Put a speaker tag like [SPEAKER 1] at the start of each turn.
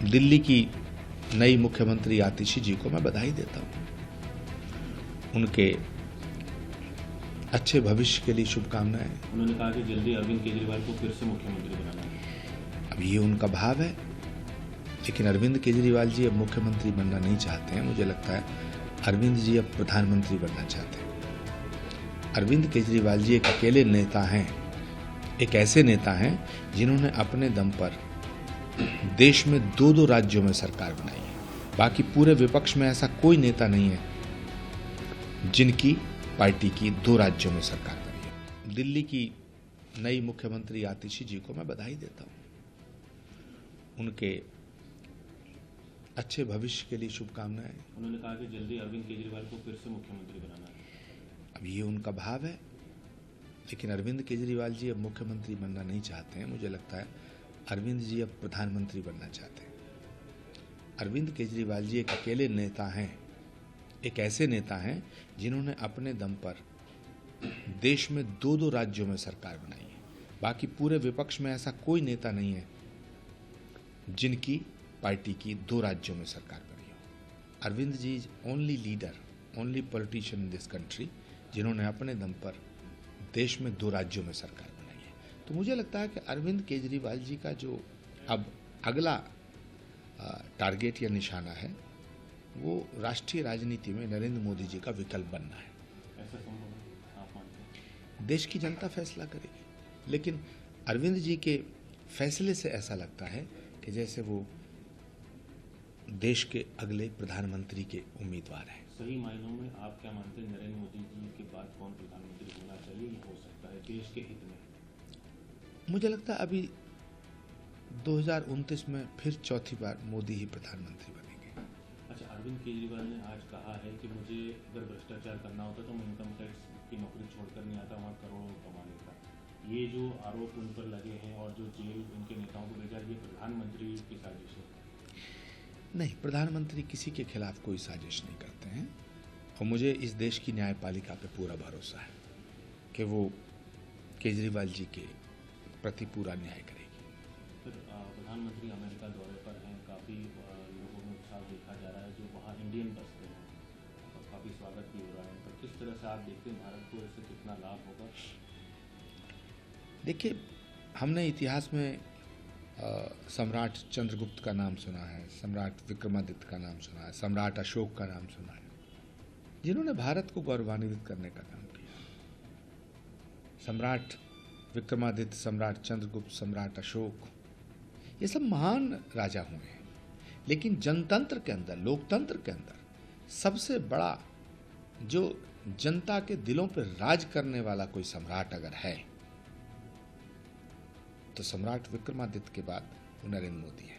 [SPEAKER 1] दिल्ली की नई मुख्यमंत्री आतिशी जी को मैं बधाई देता हूं। उनके अच्छे भविष्य के लिए शुभकामनाएं।
[SPEAKER 2] उन्होंने कहा कि जल्दी अरविंद केजरीवाल को फिर से मुख्यमंत्री बनाना है।
[SPEAKER 1] अब ये उनका भाव है, लेकिन अरविंद केजरीवाल जी अब मुख्यमंत्री बनना नहीं चाहते हैं। मुझे लगता है अरविंद जी अब प्रधानमंत्री बनना चाहते हैं। अरविंद केजरीवाल जी एक अकेले नेता हैं, एक ऐसे नेता हैं जिन्होंने अपने दम पर देश में दो राज्यों में सरकार बनाई है। बाकी पूरे विपक्ष में ऐसा कोई नेता नहीं है जिनकी पार्टी की 2 राज्यों में सरकार बनी है। दिल्ली की नई मुख्यमंत्री आतिशी जी को मैं बधाई देता हूं। उनके अच्छे भविष्य के लिए शुभकामनाएं।
[SPEAKER 2] उन्होंने कहा कि जल्दी अरविंद केजरीवाल को फिर से मुख्यमंत्री बनाना है।
[SPEAKER 1] अब ये उनका भाव है, लेकिन अरविंद केजरीवाल जी अब मुख्यमंत्री बनना नहीं चाहते हैं। मुझे लगता है अरविंद जी अब प्रधानमंत्री बनना चाहते हैं। अरविंद केजरीवाल जी एक अकेले नेता हैं, एक ऐसे नेता हैं जिन्होंने अपने दम पर देश में 2 राज्यों में सरकार बनाई है। बाकी पूरे विपक्ष में ऐसा कोई नेता नहीं है जिनकी पार्टी की 2 राज्यों में सरकार बनी हो। Arvind ji is only leader, only politician in this country जिन्होंने अपने दम पर देश में 2 राज्यों में सरकार बनाई है। तो मुझे लगता है कि अरविंद केजरीवाल जी का जो अब अगला टारगेट या निशाना है वो राष्ट्रीय राजनीति में नरेंद्र मोदी जी का विकल्प बनना है।
[SPEAKER 2] ऐसा संभव है, आप मानते हैं?
[SPEAKER 1] देश की जनता फैसला करेगी, लेकिन अरविंद जी के फैसले से ऐसा लगता है कि जैसे वो देश के अगले प्रधानमंत्री के उम्मीदवार हैं।
[SPEAKER 2] सही मायनों में आप क्या मानते हैं, नरेंद्र मोदी जी के बाद कौन प्रधानमंत्री होना चाहिए, ये हो सकता है देश के हित में?
[SPEAKER 1] मुझे लगता है अभी 2029 में फिर चौथी बार मोदी ही प्रधानमंत्री बनेंगे।
[SPEAKER 2] अच्छा, अरविंद केजरीवाल ने आज कहा है कि मुझे अगर भ्रष्टाचार करना होता तो मैं इनकम टैक्स की नौकरी छोड़कर नहीं आता, वहाँ करोड़ों कमाने का। ये जो आरोप उन पर लगे हैं और जो जेल इनके नेताओं को भेजा, ये प्रधानमंत्री की साजिश है?
[SPEAKER 1] नहीं, प्रधानमंत्री किसी के खिलाफ कोई साजिश नहीं करते हैं और मुझे इस देश की न्यायपालिका पे पूरा भरोसा है कि वो केजरीवाल जी के प्रति पूरा न्याय करेगी।
[SPEAKER 2] फिर प्रधानमंत्री अमेरिका दौरे पर हैं, काफ़ी लोगों में उत्साह देखा जा रहा है जो वहाँ इंडियन बसते हैं और काफ़ी स्वागत भी हो रहा है। तो किस तरह से आप देखते हैं भारत को इससे कितना लाभ होगा?
[SPEAKER 1] देखिए, हमने इतिहास में सम्राट चंद्रगुप्त का नाम सुना है, सम्राट विक्रमादित्य का नाम सुना है, सम्राट अशोक का नाम सुना है, जिन्होंने भारत को गौरवान्वित करने का काम किया। सम्राट विक्रमादित्य, सम्राट चंद्रगुप्त, सम्राट अशोक, ये सब महान राजा हुए हैं, लेकिन जनतंत्र के अंदर, लोकतंत्र के अंदर सबसे बड़ा जो जनता के दिलों पर राज करने वाला कोई सम्राट अगर है तो सम्राट विक्रमादित्य के बाद वो नरेंद्र मोदी है।